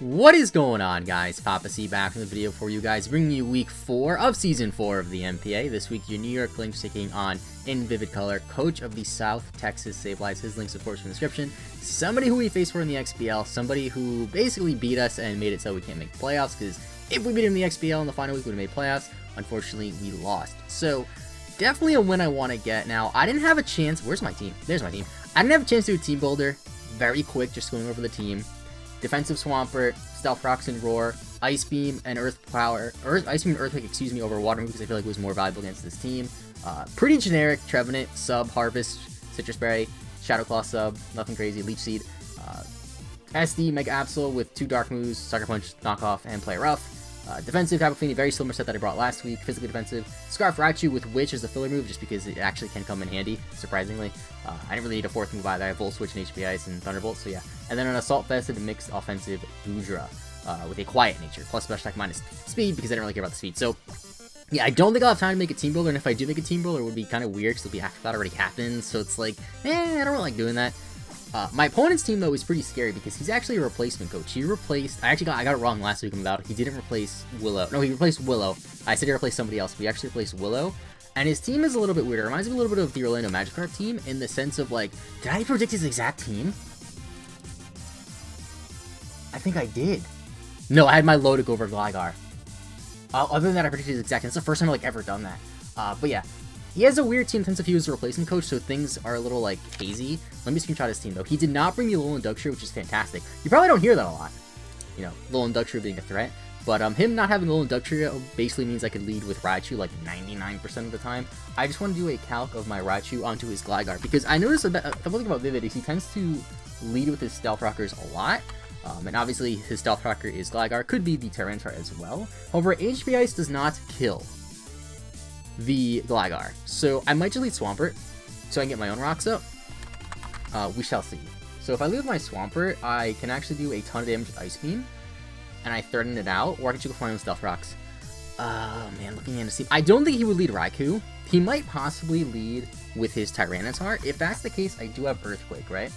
What is going on, guys? Papa C back in the video for you guys, bringing you week 4 of season 4 of the NPA. This week, your New York Klinks taking on, in vivid color, coach of the South Texas Sableyes. His links, of course, in the description. Somebody who we faced for in the XBL, somebody who basically beat us and made it so we can't make playoffs, because if we beat him in the XBL in the final week, we would have made playoffs. Unfortunately, we lost. So, definitely a win I want to get. Now, I didn't have a chance. Where's my team? There's my team. I didn't have a chance to do a team builder. Very quick, just going over the team. Defensive Swampert, Stealth Rocks and Roar, Ice Beam and Ice Beam and Earthquake, over Water Move because I feel like it was more valuable against this team. Pretty generic, Trevenant, Sub, Harvest, Citrus Berry, Shadow Claw Sub, nothing crazy, Leech Seed, SD, Mega Absol with 2 Dark Moves, Sucker Punch, Knockoff, and Play Rough. Defensive, Cacophony, very similar set that I brought last week. Physically defensive, Scarf Raichu with Witch as a filler move, just because it actually can come in handy, surprisingly. I didn't really need a 4th move either. I have Volt Switch and HP Ice and Thunderbolt, so yeah. And then an Assault Vested mixed offensive Goodra with a Quiet Nature, plus Special Attack minus Speed, because I didn't really care about the speed. So, yeah, I don't think I'll have time to make a team builder, and if I do make a team builder, it would be kind of weird, because it'll be after that already happened, so it's like, I don't really like doing that. My opponent's team, though, is pretty scary because he's actually a replacement coach. He replaced... I got it wrong last week about it. He didn't replace Willow. No, he replaced Willow. I said he replaced somebody else, but he actually replaced Willow. And his team is a little bit weird. It reminds me a little bit of the Orlando Magikarp team in the sense of, like... Did I predict his exact team? I think I did. No, I had my Lodic over Gligar. Other than that, I predicted his exact team. It's the first time I've ever done that. But yeah. He has a weird team since if he was a replacement coach, so things are a little, like, hazy. Let me screenshot his team, though. He did not bring the Alolan Duckshire, which is fantastic. You probably don't hear that a lot. You know, Alolan Duckshire being a threat. But him not having Alolan Duckshire basically means I could lead with Raichu, like, 99% of the time. I just want to do a calc of my Raichu onto his Gligar, because I noticed the one thing about Vivid is he tends to lead with his Stealth Rockers a lot. And obviously, his Stealth Rocker is Gligar. Could be the Tyranitar as well. However, HP Ice does not kill the Gligar. So I might just lead Swampert so I can get my own rocks up. We shall see. So if I lead with my Swampert, I can actually do a ton of damage with Ice Beam, and I threaten it out, or I can just go for my own Stealth Rocks. Man, looking into see. I don't think he would lead Raikou. He might possibly lead with his Tyranitar. If that's the case, I do have Earthquake, right?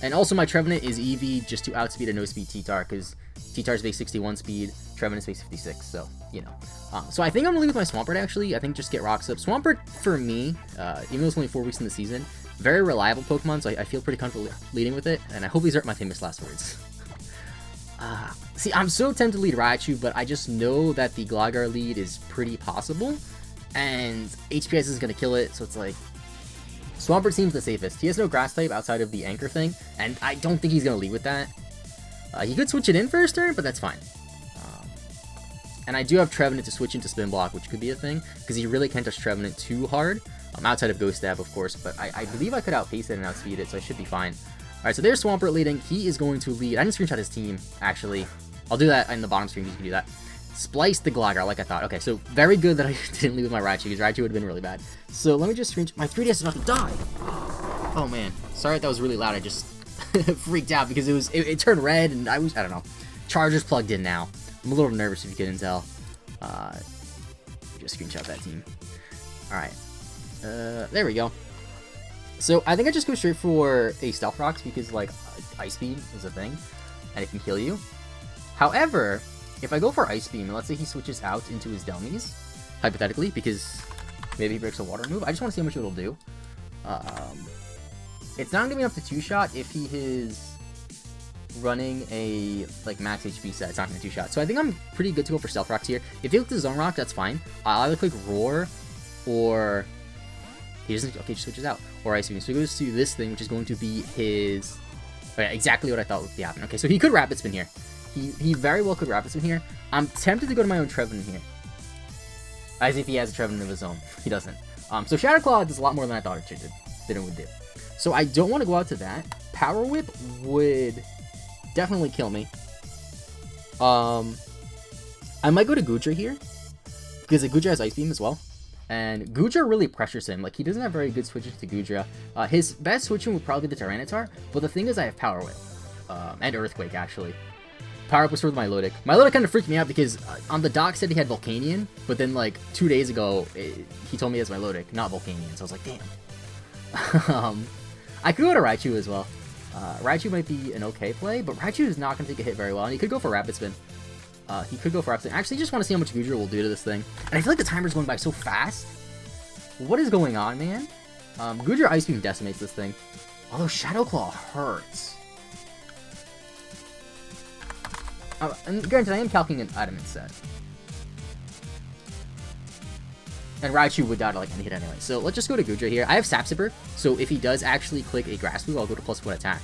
And also my Trevenant is EV just to outspeed a no-speed T-Tar, because T-Tar's base 61 speed, Trevenant's base 56, so, you know. So I think I'm going to lead with my Swampert, actually. I think just get rocks up. Swampert, for me, even though it's only 4 weeks in the season, very reliable Pokemon, so I feel pretty comfortable leading with it, and I hope these aren't my famous last words. See, I'm so tempted to lead Raichu, but I just know that the Gligar lead is pretty possible, and HPS is going to kill it, so it's like... Swampert seems the safest. He has no grass type outside of the Anchor thing, and I don't think he's going to lead with that. He could switch it in first turn, but that's fine. And I do have Trevenant to switch into Spin Block, which could be a thing, because he really can't touch Trevenant too hard, outside of Ghost Stab, of course, but I believe I could outpace it and outspeed it, so I should be fine. Alright, so there's Swampert leading. He is going to lead. I didn't screenshot his team, actually. I'll do that in the bottom screen, you can do that. Splice the Gligar, like I thought. Okay, so very good that I didn't lead with my Raichu, because Raichu would have been really bad. So let me just screenshot. My 3DS is about to die! Oh man, sorry that was really loud, I just freaked out, because it turned red, and I don't know. Charger's plugged in now. I'm a little nervous if you couldn't tell. Just screenshot that team. Alright. There we go. So, I think I just go straight for a Stealth Rocks because, like, Ice Beam is a thing, and it can kill you. However, if I go for Ice Beam, and let's say he switches out into his Dummies, hypothetically, because maybe he breaks a Water move, I just want to see how much it'll do. It's not going to be enough to 2-shot if he is running a, like, max HP set. It's not going to 2-shot. So I think I'm pretty good to go for Stealth Rocks here. If he looks to Zone Rock, that's fine. I'll either click Roar, or... He doesn't... Okay, just switches out. Or Ice Beam. So he goes to this thing, which is going to be his... Okay, exactly what I thought would be happening. Okay, so he could Rapid Spin here. He very well could Rapid Spin here. I'm tempted to go to my own Trevenant here. As if he has a Trevenant of his own. He doesn't. So Shadow Claw does a lot more than I thought it would do. So I don't want to go out to that. Power Whip would definitely kill me. I might go to Goodra here, because Goodra has Ice Beam as well. And Goodra really pressures him. Like, he doesn't have very good switches to Goodra. His best switching would probably be the Tyranitar, but the thing is I have Power Whip. And Earthquake, actually. Power Up was for my Lodic. My Lodic kind of freaked me out because on the doc said he had Volcanion, but then like 2 days ago, he told me he has my Lodic, not Volcanion, so I was like, damn. I could go to Raichu as well. Raichu might be an okay play, but Raichu is not going to take a hit very well, and he could go for Rapid Spin. Actually, just want to see how much Goodra will do to this thing. And I feel like the timer's going by so fast. What is going on, man? Goodra Ice Beam decimates this thing. Although Shadow Claw hurts. And granted, I am calculating an Adamant set. And Raichu would die to like any hit anyway. So let's just go to Goodra here. I have Sap Sipper, so if he does actually click a Grass move, I'll go to +1 attack.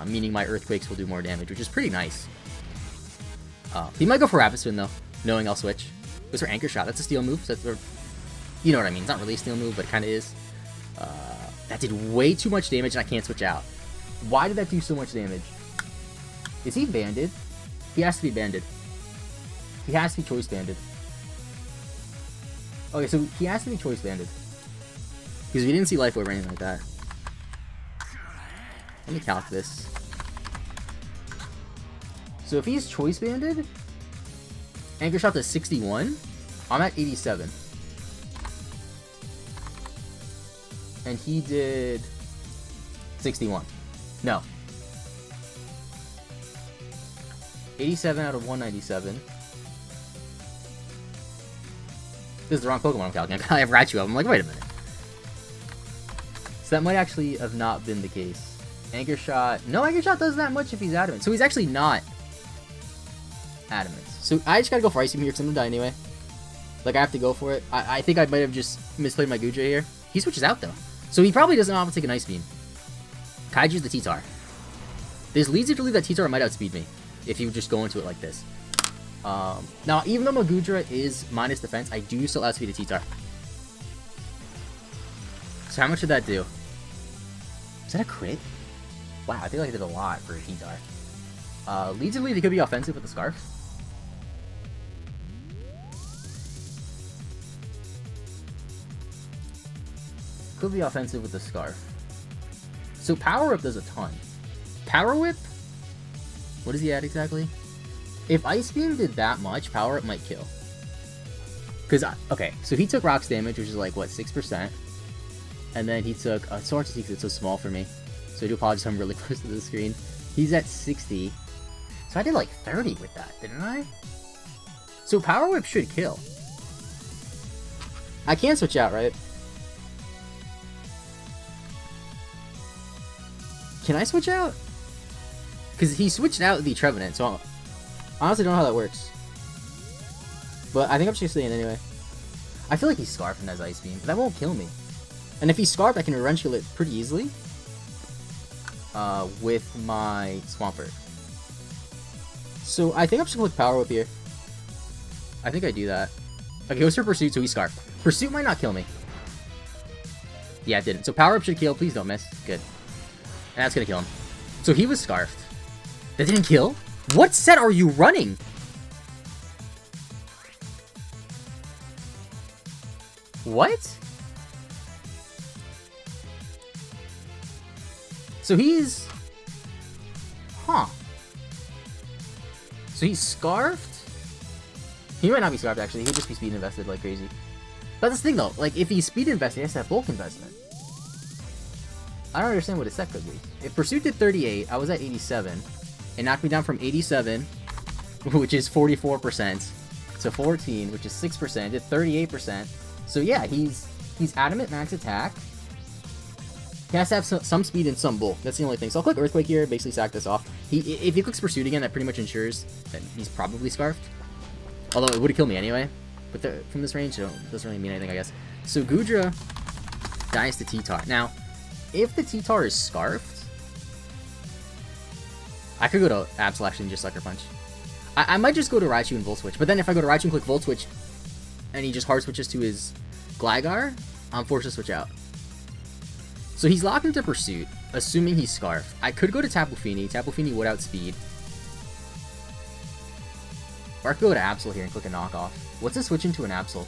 Meaning my Earthquakes will do more damage, which is pretty nice. He might go for Rapid Spin though, knowing I'll switch. Goes for Anchor Shot. That's a Steel move. So that's you know what I mean. It's not really a Steel move, but it kind of is. That did way too much damage, and I can't switch out. Why did that do so much damage? Is he banded? He has to be banded. He has to be choice banded. Okay, so he has to be choice banded. Because we didn't see Life Orb or anything like that. Let me calc this. So if he's choice banded, Anchor Shot to 61, I'm at 87. And he did 61. No. 87 out of 197. This is the wrong Pokemon I'm calculating. I have Raichu up. I'm like, wait a minute. So that might actually have not been the case. Anchor Shot. No, Anchor Shot does that much if he's Adamant. So he's actually not Adamant. So I just gotta go for Ice Beam here because I'm gonna die anyway. Like, I have to go for it. I think I might have just misplayed my Goodra here. He switches out, though. So he probably doesn't have to take an Ice Beam. Kaiju's the T-Tar. This leads you to believe that T-Tar might outspeed me if you just go into it like this. Now, even though my Goodra is minus defense, I do still outspeed a T-Tar. So how much did that do? Is that a crit? Wow, I think I did a lot for a T-Tar. Leads you to believe he could be offensive with the Scarf. Could be offensive with the Scarf. So Power Whip does a ton. Power Whip? What is he at exactly? If Ice Beam did that much, Power Whip might kill. Because, okay, so he took Rock's damage, which is like, what, 6%? And then he took, it's so hard to see because it's so small for me. So I do apologize, I'm really close to the screen. He's at 60. So I did like 30 with that, didn't I? So Power Whip should kill. I can switch out, right? Can I switch out? Because he switched out the Trevenant, so I honestly don't know how that works. But I think I'm just staying anyway. I feel like he's Scarfed and has Ice Beam, but that won't kill me. And if he's Scarfed, I can Revenge Kill it pretty easily. With my Swampert. So I think I'm just going to click Power Whip here. I think I do that. Okay, goes for Pursuit, so he's Scarfed. Pursuit might not kill me. Yeah, it didn't. So Power Whip should kill. Please don't miss. Good. And that's going to kill him. So he was Scarfed. That didn't kill? What set are you running? What? So he's... Huh. So he's Scarfed? He might not be Scarfed, actually. He'll just be Speed Invested like crazy. But that's the thing, though. Like, if he's Speed Invested, he has to have Bulk Investment. I don't understand what his set could be. If Pursuit did 38, I was at 87. It knocked me down from 87, which is 44%, to 14, which is 6%, did 38%. So yeah, he's Adamant Max Attack. He has to have some speed and some bulk. That's the only thing. So I'll click Earthquake here, basically sack this off. If he clicks Pursuit again, that pretty much ensures that he's probably Scarfed. Although it would have killed me anyway. But from this range, it doesn't really mean anything, I guess. So Goodra dies to T-Tar. Now, if the T-Tar is Scarfed, I could go to Absol actually and just Sucker Punch. I might just go to Raichu and Volt Switch. But then if I go to Raichu and click Volt Switch, and he just hard switches to his Gligar, I'm forced to switch out. So he's locked into Pursuit, assuming he's Scarfed. I could go to Tapu Fini. Tapu Fini would outspeed. Or I could go to Absol here and click a knockoff. What's a switch into an Absol?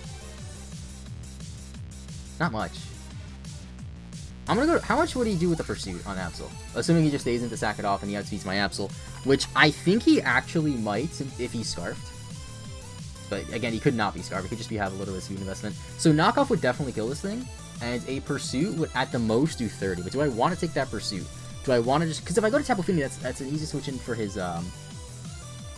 Not much. I'm gonna go. How much would he do with the Pursuit on Absol? Assuming he just stays in to sack it off and he outspeeds my Absol, which I think he actually might if he's Scarfed. But again, he could not be Scarfed. He could just have a little bit of speed investment. So knockoff would definitely kill this thing, and a Pursuit would at the most do 30. But do I want to take that Pursuit? Do I want to just... Because if I go to Tapu Fini, that's an easy switch in for his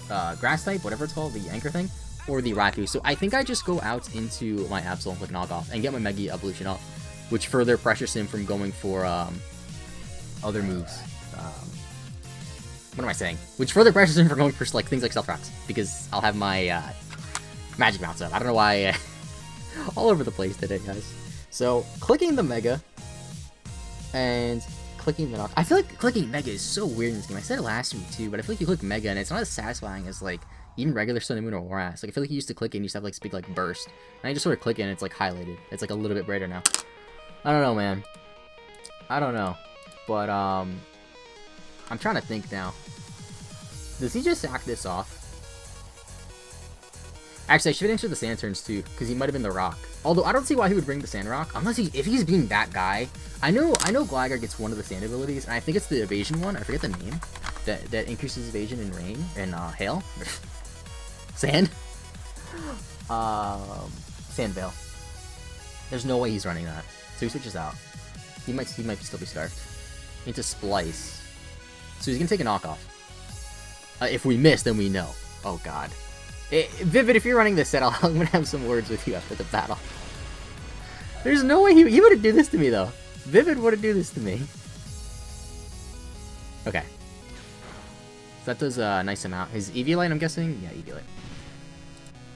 grass type, whatever it's called, the anchor thing, or the Raikou. So I think I just go out into my Absol and click knockoff and get my Mega Evolution up, which further pressures him from going for other moves. What am I saying? Which further pressures him from going for like things like Stealth Rocks, because I'll have my Magic Mounts up. I don't know why all over the place today, guys. So clicking the Mega and clicking the knock. I feel like clicking Mega is so weird in this game. I said it last week too, but I feel like you click Mega and it's not as satisfying as like even regular Sun and Moon or Warass. Like I feel like you used to click it and you used to have like this big like burst. And I just sort of click it and it's like highlighted. It's like a little bit brighter now. I don't know, man. I don't know. But I'm trying to think now. Does he just sack this off? Actually, I should answer the sand turns too, because he might have been the rock. Although I don't see why he would bring the sand rock, unless if he's being that guy. I know Gligar gets one of the sand abilities, and I think it's the evasion one. I forget the name. That increases evasion in rain and hail. Sand. Sand Veil. There's no way he's running that. So he switches out. He might still be starved. Into Splice. So he's gonna take a knockoff. If we miss, then we know. Oh god. Vivid, if you're running this set, I'm gonna have some words with you after the battle. There's no way he wouldn't do this to me, though. Vivid wouldn't do this to me. Okay. So that does a nice amount. His Eviolite, I'm guessing? Yeah, Eviolite.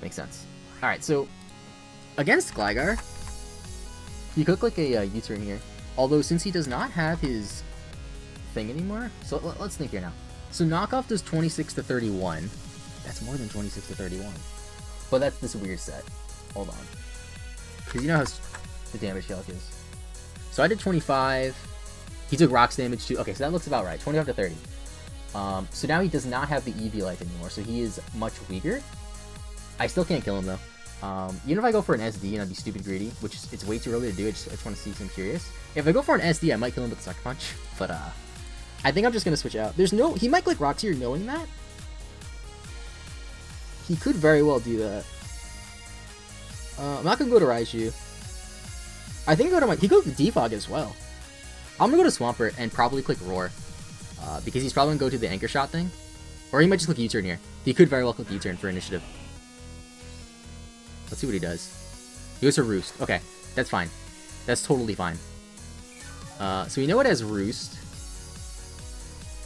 Makes sense. Alright, so against Gligar, you could click a U-turn here. Although, since he does not have his thing anymore, so let's think here now. So knockoff does 26 to 31. That's more than 26 to 31. But that's this weird set. Hold on. Because you know how the damage calc is. So I did 25. He took rocks damage too. Okay, so that looks about right. 25 to 30. So now he does not have the Eviolite anymore, so he is much weaker. I still can't kill him though. Even if I go for an SD and I'd be stupid greedy, which it's way too early to do, I just want to see some curious. If I go for an SD, I might kill him with the Sucker Punch. But I think I'm just gonna switch out. He might click rocks here knowing that. He could very well do that. I'm not gonna go to Raichu. I think he could go to Defog as well. I'm gonna go to Swampert and probably click Roar. Because he's probably gonna go to the Anchor Shot thing. Or he might just click U-turn here. He could very well click U-turn for initiative. Let's see what he does. He goes to Roost. Okay, that's fine. That's totally fine. So we know it has Roost.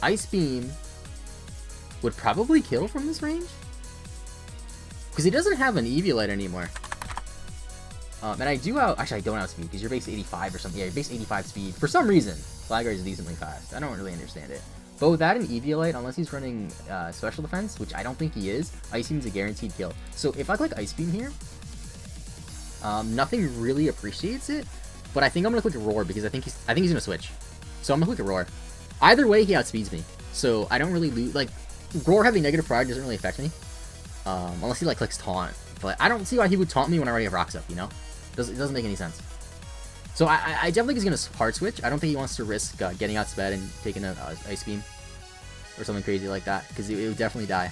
Ice Beam would probably kill from this range. Because he doesn't have an Eviolite anymore. And I do actually I don't outspeed because you're base 85 or something. Yeah, you're base 85 speed. For some reason, Gligar is decently fast. I don't really understand it. But with that and Eviolite, unless he's running special defense, which I don't think he is, Ice Beam's a guaranteed kill. So if I click Ice Beam here, nothing really appreciates it. But I think I'm gonna click Roar because I think he's gonna switch. So I'm gonna click Roar. Either way, he outspeeds me. So I don't really lose. Like Roar having negative priority doesn't really affect me. Unless he like clicks Taunt. But I don't see why he would taunt me when I already have rocks up, you know? It doesn't make any sense. So I definitely think he's gonna hard switch. I don't think he wants to risk getting outsped and taking an Ice Beam. Or something crazy like that. Because it would definitely die.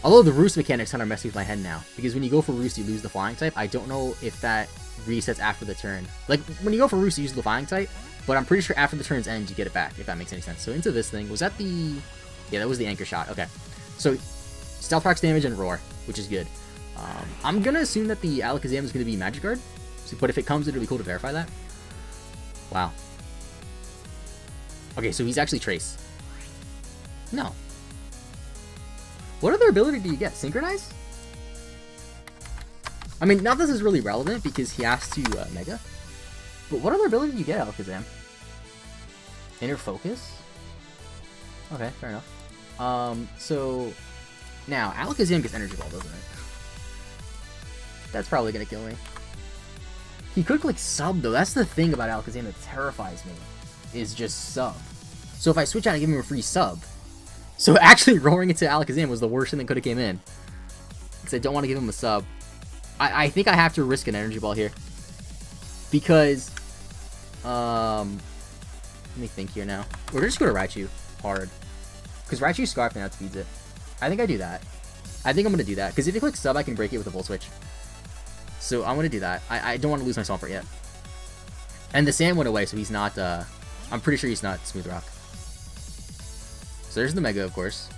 Although the Roost mechanics kind of mess with my head now. Because when you go for Roost, you lose the Flying type. I don't know if that resets after the turn. Like, when you go for Roost, you use the Flying type. But I'm pretty sure after the turn's end, you get it back. If that makes any sense. So into this thing. Was that the... Yeah, that was the Anchor Shot. Okay. So... Stealth Rocks damage and Roar, which is good. I'm gonna assume that the Alakazam is gonna be Magic Guard, but if it comes, it'll be cool to verify that. Wow. Okay, so he's actually Trace. No. What other ability do you get? Synchronize? I mean, not that this is really relevant because he has to Mega. But what other ability do you get, Alakazam? Inner Focus? Okay, fair enough. So... Now, Alakazam gets Energy Ball, doesn't it? That's probably gonna kill me. He could click Sub, though. That's the thing about Alakazam that terrifies me. Is just Sub. So if I switch out and give him a free Sub... So actually roaring into Alakazam was the worst thing that could have came in. Because I don't want to give him a Sub. I think I have to risk an Energy Ball here. Because... Let me think here now. We're just going to Raichu. Hard. Because Raichu Scarf now outspeeds it. I think I do that. I think I'm going to do that. Because if you click Sub, I can break it with a Volt Switch. So I'm going to do that. I don't want to lose my Swampert yet. And the Sand went away, so he's not I'm pretty sure he's not Smooth Rock. So there's the Mega, of course.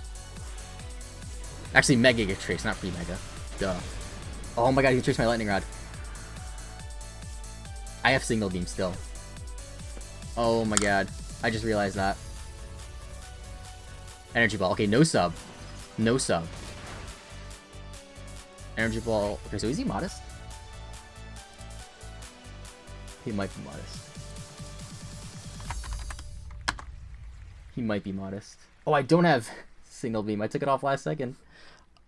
Actually, Mega gets traced, not pre-Mega. Duh. Oh my god, he traced my Lightning Rod. I have Signal Beam still. Oh my god. I just realized that. Energy Ball. Okay, no sub. No sub. Energy Ball. Okay, so is he modest? He might be modest. He might be modest. Oh, I don't have Signal Beam. I took it off last second.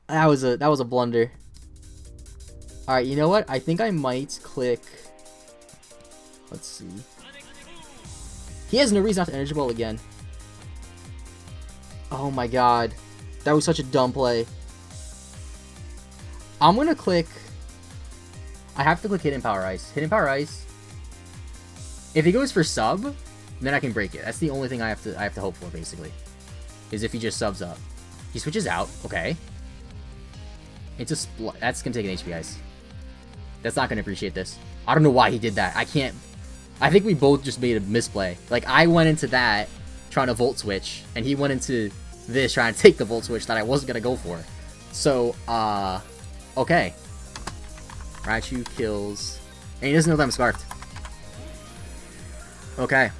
That was a blunder. All right, you know what? I think I might click. Let's see. He has no reason not to Energy Ball again. Oh my god, that was such a dumb play. I'm gonna click. I have to click Hidden Power Ice. Hidden Power Ice. If he goes for sub, then I can break it. That's the only thing I have to hope for, basically. Is if he just subs up. He switches out. Okay. It's a that's gonna take an HP Ice. That's not gonna appreciate this. I don't know why he did that. I can't. I think we both just made a misplay. Like, I went into that trying to Volt Switch, and he went into this trying to take the Volt Switch that I wasn't gonna go for. So, okay. Raichu kills, and he doesn't know that I'm Scarfed. Okay.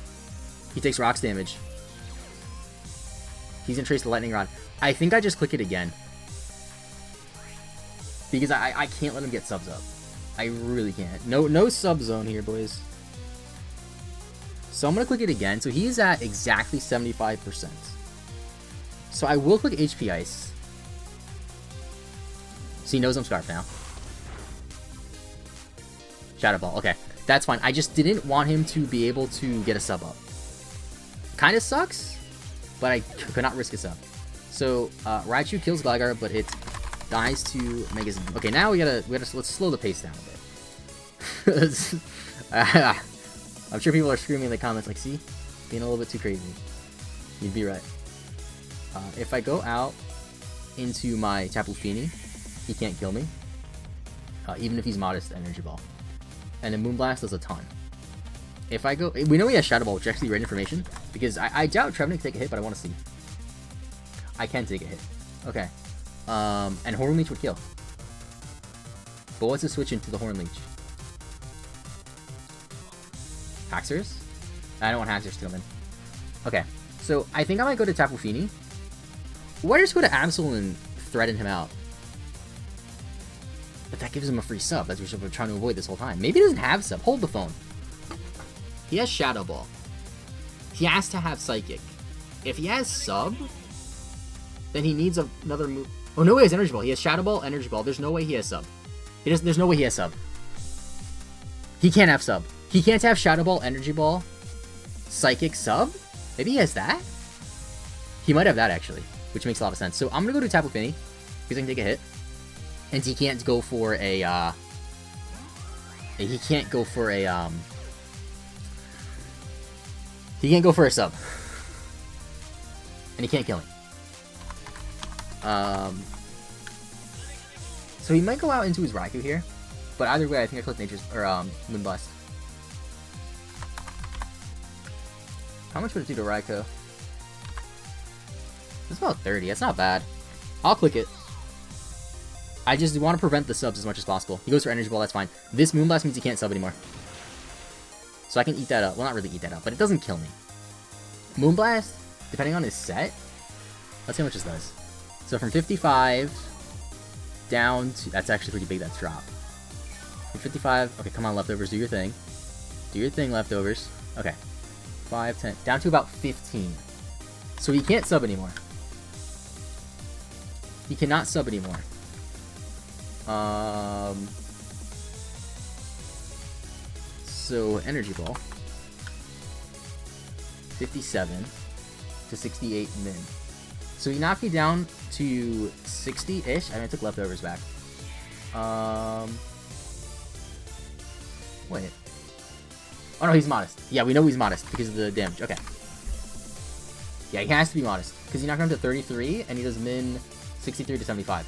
He takes rocks damage. He's gonna trace the Lightning Rod. I think I just click it again. Because I can't let him get subs up. I really can't. No sub zone here, boys. So I'm gonna click it again. So he's at exactly 75%. So I will click HP Ice. So he knows I'm Scarfed now. Shadow Ball. Okay, that's fine. I just didn't want him to be able to get a sub up. Kind of sucks, but I could not risk a sub. So Raichu kills Gligar, but it dies to Mega Zone. Okay, now we gotta let's slow the pace down a bit. I'm sure people are screaming in the comments like, see, being a little bit too crazy. You'd be right. If I go out into my Tapu Fini, he can't kill me. Even if he's modest Energy Ball. And then Moonblast does a ton. If I go, we know he has Shadow Ball, which is actually great information, because I doubt Trevenant can take a hit, but I want to see. I can take a hit. Okay. And Horn Leech would kill. But what's the switch into the Horn Leech? Haxorus? I don't want Haxorus to come in. Okay. So I think I might go to Tapu Fini. Or just go to Absol and threaten him out. But that gives him a free sub. That's what we're trying to avoid this whole time. Maybe he doesn't have sub. Hold the phone. He has Shadow Ball. He has to have Psychic. If he has sub, then he needs another move. Oh, no way he has Energy Ball. He has Shadow Ball, Energy Ball. There's no way he has sub. There's no way he has sub. He can't have sub. He can't have Shadow Ball, Energy Ball, Psychic, sub? Maybe he has that? He might have that, actually, which makes a lot of sense. So I'm going to go to Tapu Fini, because I can take a hit. And he can't go for a, he can't go for a, he can't go for a sub. And he can't kill me. So he might go out into his Raikou here. But either way, I think I click Nature's, or, Moonblast. How much would it do to Raikou? It's about 30. That's not bad. I'll click it. I just want to prevent the subs as much as possible. He goes for Energy Ball, that's fine. This Moonblast means he can't sub anymore. So I can eat that up. Well, not really eat that up, but it doesn't kill me. Moonblast, depending on his set, let's see how much this does. So from 55 down to... That's actually pretty big, that drop. From 55... Okay, come on, Leftovers, do your thing. Do your thing, Leftovers. Okay. 5, 10... Down to about 15. So he can't sub anymore. He cannot sub anymore. So Energy Ball. 57 to 68 min. So he knocked me down to 60-ish. I mean, I took Leftovers back. Wait. Oh no, he's modest. Yeah, we know he's modest because of the damage. Okay. Yeah, he has to be modest because he knocked him to 33 and he does min 63 to 75.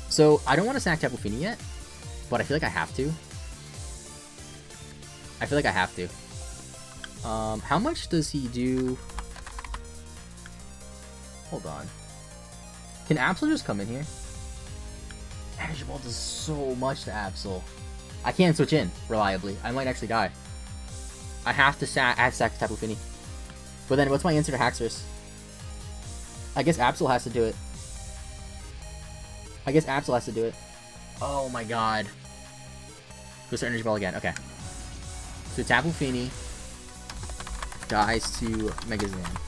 So I don't want to sack Tapu Fini yet, but I feel like I have to. How much does he do? Hold on. Can Absol just come in here? Energy Ball does so much to Absol. I can't switch in reliably. I might actually die. I have to sack Tapu Fini. But then what's my answer to Haxorus? I guess Absol has to do it. Oh my god. Goes to Energy Ball again. Okay. So Tapu Fini dies to Mega Zam.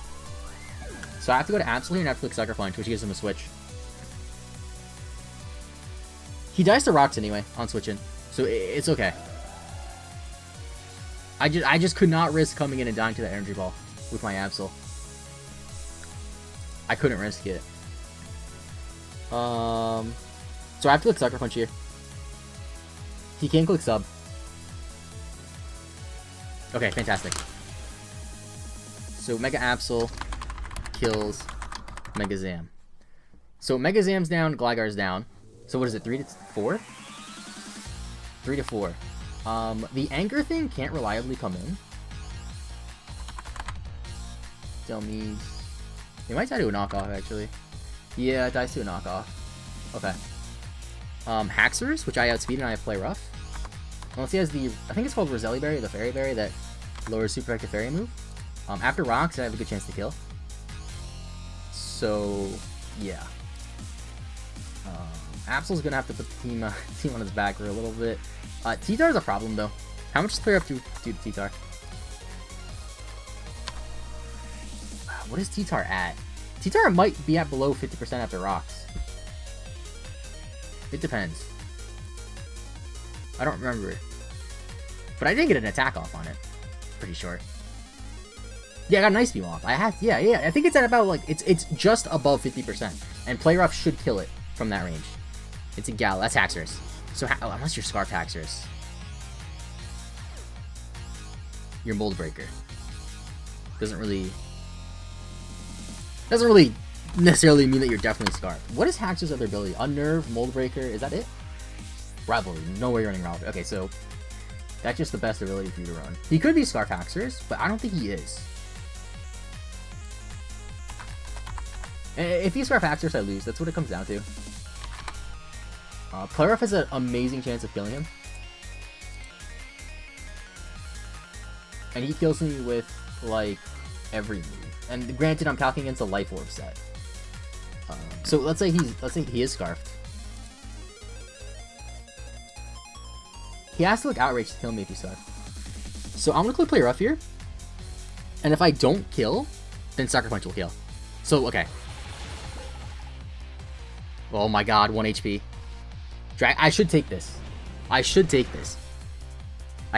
So I have to go to Absol here and I have to click Sucker Punch, which gives him a switch. He dies to Rocks anyway on switching, so it's okay. I just could not risk coming in and dying to that Energy Ball with my Absol. I couldn't risk it. So I have to click Sucker Punch here. He can click Sub. Okay, fantastic. So Mega Absol kills Mega Zam. So Mega Zam's down, Gligar's down. So what is it, 3 to 4? 3 to 4. The Anchor thing can't reliably come in. Dummies. He might die to a knockoff, actually. Yeah, it dies to a knockoff. Okay. Haxorus, which I outspeed and I play rough. Unless he has the, I think it's called Roselli Berry, the Fairy Berry that lowers Super Effective Fairy move. After Rocks, I have a good chance to kill. So, yeah. Absol's gonna have to put the team on his back for a little bit. T-Tar's a problem, though. How much does player up to do to T-Tar? What is T-Tar at? T-Tar might be at below 50% after Rocks. It depends. I don't remember. But I did get an attack off on it. Pretty sure. Yeah, I got an Ice Beam off. I have, yeah. I think it's at about, like, it's just above 50%. And Play Rough should kill it from that range. It's a Gal. That's Haxorus. So, unless you're Scarf Haxorus. You're Mold Breaker. Doesn't really necessarily mean that you're definitely Scarf. What is Haxorus' other ability? Unnerve, Mold Breaker, is that it? Rivalry. No way you're running Rivalry. Okay, so that's just the best ability for you to run. He could be Scarf Haxorus, but I don't think he is. If he's Scarf Haxorus, I lose. That's what it comes down to. Play Rough has an amazing chance of killing him. And he kills me with, like, every move. And granted, I'm calculating against a Life Orb set. So let's say he is Scarfed. He has to look Outrage to kill me if he's Scarfed. So I'm gonna click Play Rough here. And if I don't kill, then Sucker Punch will kill. So, okay. Oh my god, 1 HP. I should take this. I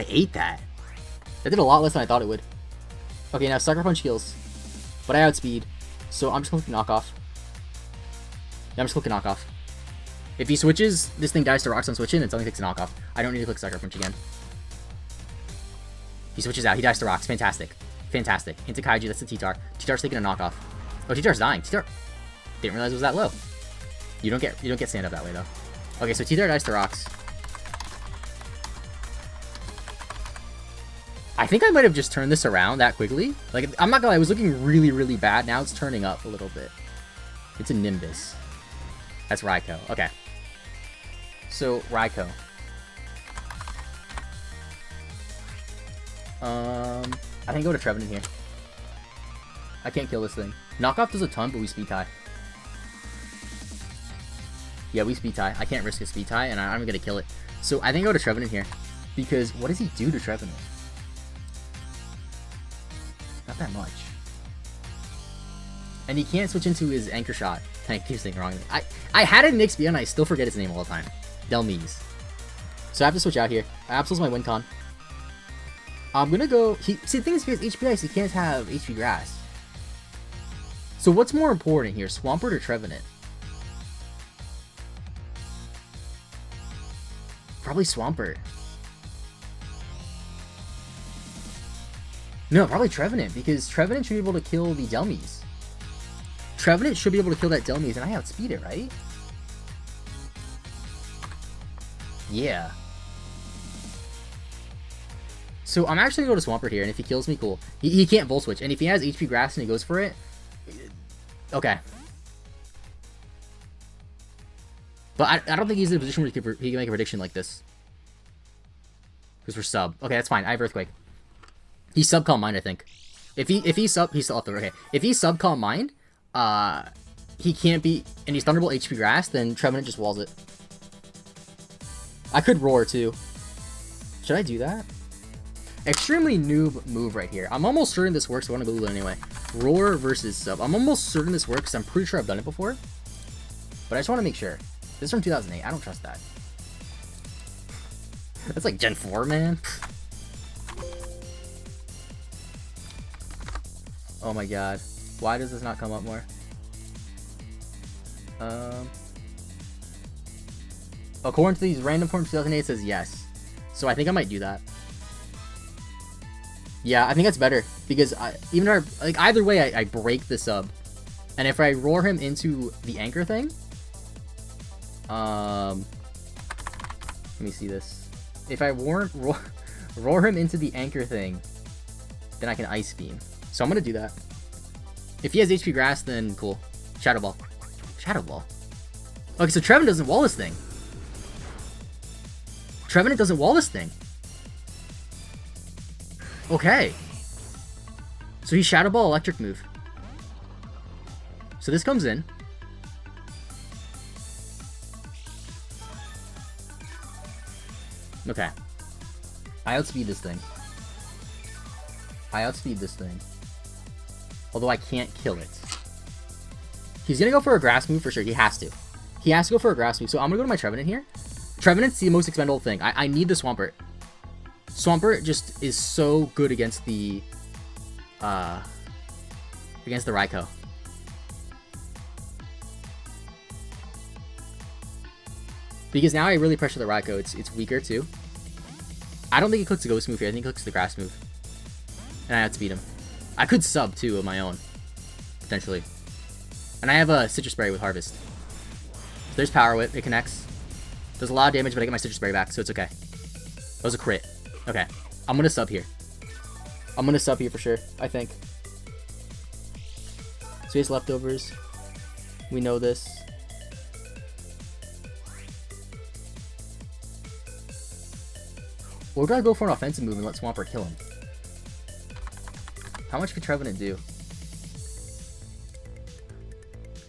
ate that. That did a lot less than I thought it would. Okay, now Sucker Punch heals. But I outspeed. So I'm just going to knockoff. Yeah, I'm just clicking knockoff. If he switches, this thing dies to Rocks on switching, it only takes a knockoff. I don't need to click Sucker Punch again. He switches out. He dies to Rocks. Fantastic. Fantastic. Into Kaiju. That's the T-Tar. T-Tar's taking a knockoff. Oh, T-Tar's dying. T-Tar didn't realize it was that low. You don't get stand up that way though. Okay, so T-Tar dies to Rocks. I think I might have just turned this around that quickly. Like, I'm not gonna lie, it was looking really, really bad. Now it's turning up a little bit. It's a Nimbus. That's Raikou. Okay. So, Raikou. I think go to Trevenant here. I can't kill this thing. Knockoff does a ton, but we speed tie. Yeah, we speed tie. I can't risk a speed tie, and I'm gonna kill it. So I think I go to Trevenant here. Because what does he do to Trevenant? Not that much. And he can't switch into his Anchor Shot. I keep saying wrong. I had it in XP and I still forget his name all the time. Delmise. So I have to switch out here. Absol's my win con. I'm gonna go... See, the thing is, if he has HP Ice, he can't have HP Grass. So what's more important here, Swampert or Trevenant? Probably Swampert. No, probably Trevenant, because Trevenant should be able to kill the Delmise. Trevenant should be able to kill that Delmise, and I outspeed it, right? Yeah. So I'm actually going to go to Swampert here, and if he kills me, cool. He can't Volt Switch, and if he has HP Grass and he goes for it... Okay. But I don't think he's in a position where he can make a prediction like this. Because we're sub. Okay, that's fine. I have Earthquake. He's sub Calm Mind, I think. If he's still up there. Okay. If he's sub Calm Mind, he can't be, and he's Thunderbolt HP Grass, then Trevenant just walls it. I could Roar too. Should I do that? Extremely noob move right here. I'm almost certain this works, so I want to go Lulu anyway. Roar versus sub. I'm almost certain this works, I'm pretty sure I've done it before. But I just want to make sure. This is from 2008. I don't trust that. That's like Gen 4, man. Oh my god. Why does this not come up more? According to these random forms 2008, it says yes. So I think I might do that. Yeah, I think that's better. Because either way, I break the sub. And if I roar him into the anchor thing... let me see this. If I roar him into the anchor thing, then I can Ice Beam. So I'm gonna do that. If he has HP Grass, then cool. Shadow Ball. Shadow Ball? Okay, so Trevenant doesn't wall this thing. Trevenant doesn't wall this thing. Okay. So he Shadow Ball Electric move. So this comes in. Okay. I outspeed this thing. Although I can't kill it. He's gonna go for a Grass move for sure. He has to. He has to go for a Grass move. So I'm gonna go to my Trevenant here. Trevenant's the most expendable thing. I need the Swampert. Swampert just is so good against the Raikou. Because now I really pressure the Raikou. It's weaker too. I don't think he clicks the Ghost move here. I think he clicks the Grass move. And I outspeed him. I could sub too of my own. Potentially. And I have a Citrus Berry with Harvest. There's Power Whip. It connects. Does a lot of damage, but I get my Citrus Berry back, so it's okay. That was a crit. Okay. I'm gonna sub here. I'm gonna sub here for sure, I think. So he has leftovers. We know this. Or do I go for an offensive move and let Swampert kill him? How much could Trevenant do?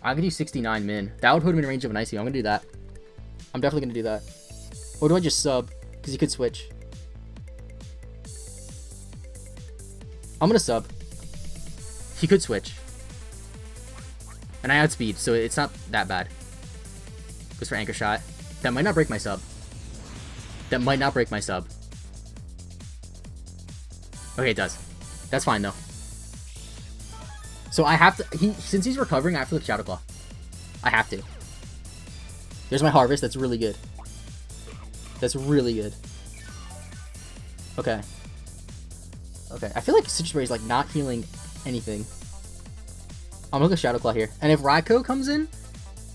I could do 69 min. That would put him in range of an Icy. I'm gonna do that. I'm definitely gonna do that. Or do I just sub? Because he could switch. I'm gonna sub. He could switch. And I outspeed, so it's not that bad. Goes for Anchor Shot. That might not break my sub. That might not break my sub. Okay, it does. That's fine, though. So I have to... Since he's recovering, I have to look Shadow Claw. I have to. There's my Harvest. That's really good. That's really good. Okay. Okay. I feel like Citrus Berry is, like, not healing anything. I'm gonna go Shadow Claw here. And if Raikou comes in,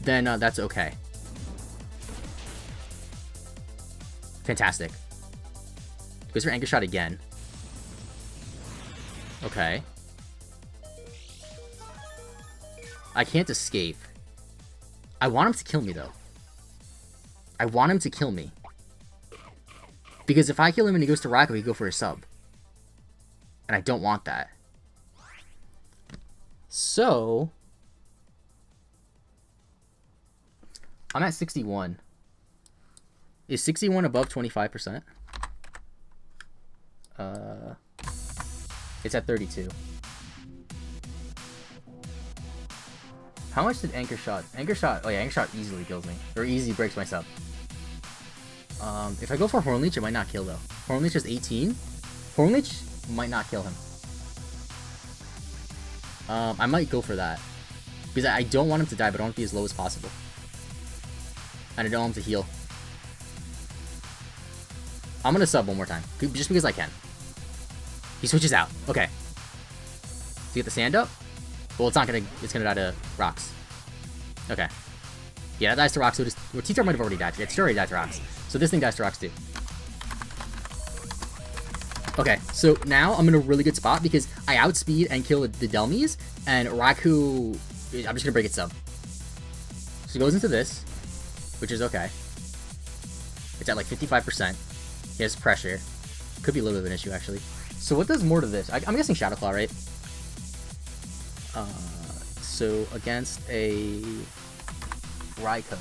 then that's okay. Fantastic. Goes for Anchor Shot again. Okay. I can't escape. I want him to kill me, though. I want him to kill me. Because if I kill him and he goes to Raikou, he go for a sub. And I don't want that. So... I'm at 61. Is 61 above 25%? It's at 32. How much did Anchor Shot? Anchor Shot... Oh yeah, Anchor Shot easily kills me. Or easily breaks my sub. If I go for Horn Leech, it might not kill though. Horn Leech is 18. Horn Leech might not kill him. I might go for that. Because I don't want him to die, but I want him to be as low as possible. And I don't want him to heal. I'm gonna sub one more time. Just because I can. He switches out. Okay. To get the sand up? Well, it's not gonna... It's gonna die to rocks. Okay. Yeah, that dies to rocks. So well, T-Star might have already died. It's already died to rocks. So this thing dies to rocks too. Okay, so now I'm in a really good spot because I outspeed and kill the Delmies, and Raku, I'm just gonna break its sub. So it goes into this, which is okay. It's at like 55%. He has pressure. Could be a little bit of an issue, actually. So what does more to this? I'm guessing Shadow Claw, right? So against a Raikou.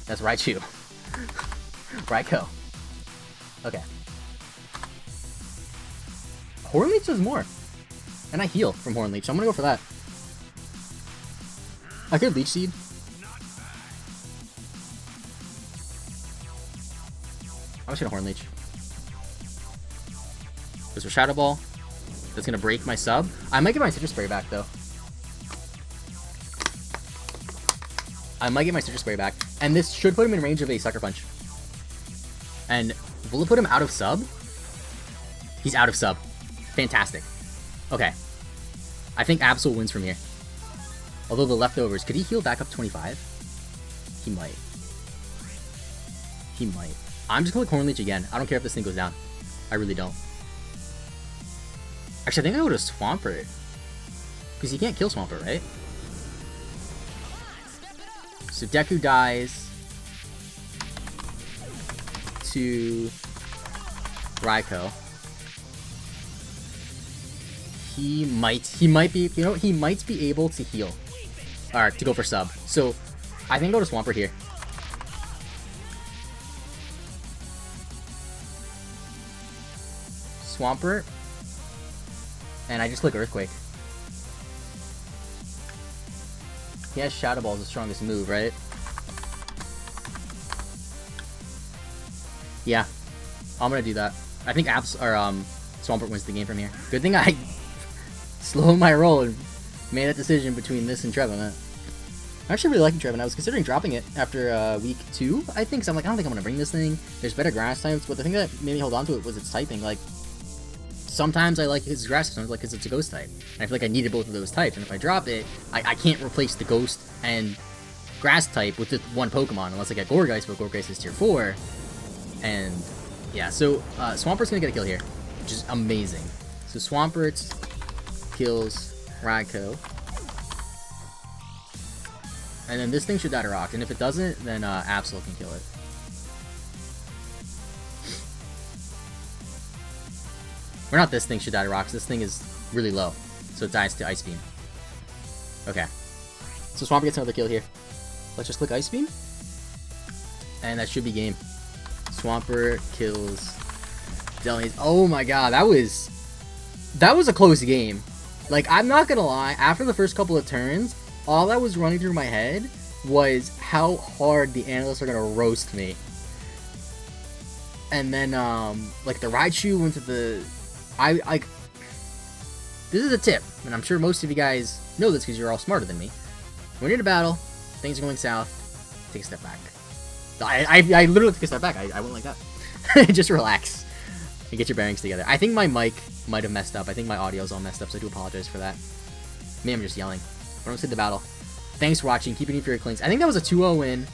That's Raichu. Raikou. Okay. Horn Leech does more. And I heal from Horn Leech, so I'm gonna go for that. I could Leech Seed. I'm just gonna Horn Leech. Goes for Shadow Ball. That's gonna break my sub. I might get my Citrus Spray back, though. I might get my Citrus Spray back. And this should put him in range of a Sucker Punch. And will it put him out of sub? He's out of sub. Fantastic. Okay. I think Absol wins from here. Although the leftovers, could he heal back up 25? He might. He might. I'm just gonna Horn Leech again. I don't care if this thing goes down. I really don't. Actually, I think I go to Swampert. Because he can't kill Swampert, right? So Deku dies to Raikou. He might be, you know, he might be able to heal. Or to go for sub. So I think I go to Swampert here. Swampert. And I just click Earthquake. He has Shadow Ball as the strongest move, right? Yeah. I'm gonna do that. I think Swampert wins the game from here. Good thing I slowed my roll and made that decision between this and Trevin. I'm actually really liking Trevin. I was considering dropping it after week 2, I think, so I'm like, I don't think I'm gonna bring this thing. There's better grass types, but the thing that made me hold on to it was its typing. Like, sometimes I like his grass, sometimes I like because it's a ghost type. And I feel like I needed both of those types, and if I drop it, I can't replace the ghost and grass type with just one Pokemon, unless I get Gourgeist, but Gourgeist is tier 4. And, yeah, so Swampert's gonna get a kill here, which is amazing. So Swampert kills Raikou. And then this thing should die to Rock, and if it doesn't, then Absol can kill it. Or not this thing should die to Rocks, this thing is really low, so it dies to Ice Beam. Okay. So Swampert gets another kill here. Let's just click Ice Beam. And that should be game. Swampert kills Delmies. Oh my god, that was a close game. Like, I'm not gonna lie, after the first couple of turns, all that was running through my head was how hard the analysts are gonna roast me. And then, like, the Raichu went to the... This is a tip, and I'm sure most of you guys know this because you're all smarter than me. When you're in a battle, things are going south, take a step back. I literally took a step back. I went like that. Just relax and get your bearings together. I think my mic might have messed up. I think my audio's all messed up, so I do apologize for that. Maybe I'm just yelling. But let's hit the battle. Thanks for watching. Keep it in for your Klinks. I think that was a 2-0 win.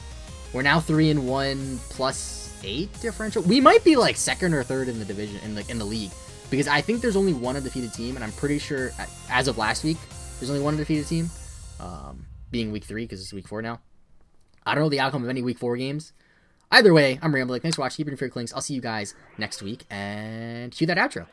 We're now 3-1 plus 8 differential. We might be like second or third in the division, in the league. Because I think there's only one undefeated team, and I'm pretty sure, as of last week, there's only one undefeated team, being week 3, because it's week 4 now. I don't know the outcome of any week 4 games. Either way, I'm rambling. Thanks for watching. Keep it in for your Klinks. I'll see you guys next week, and cue that outro.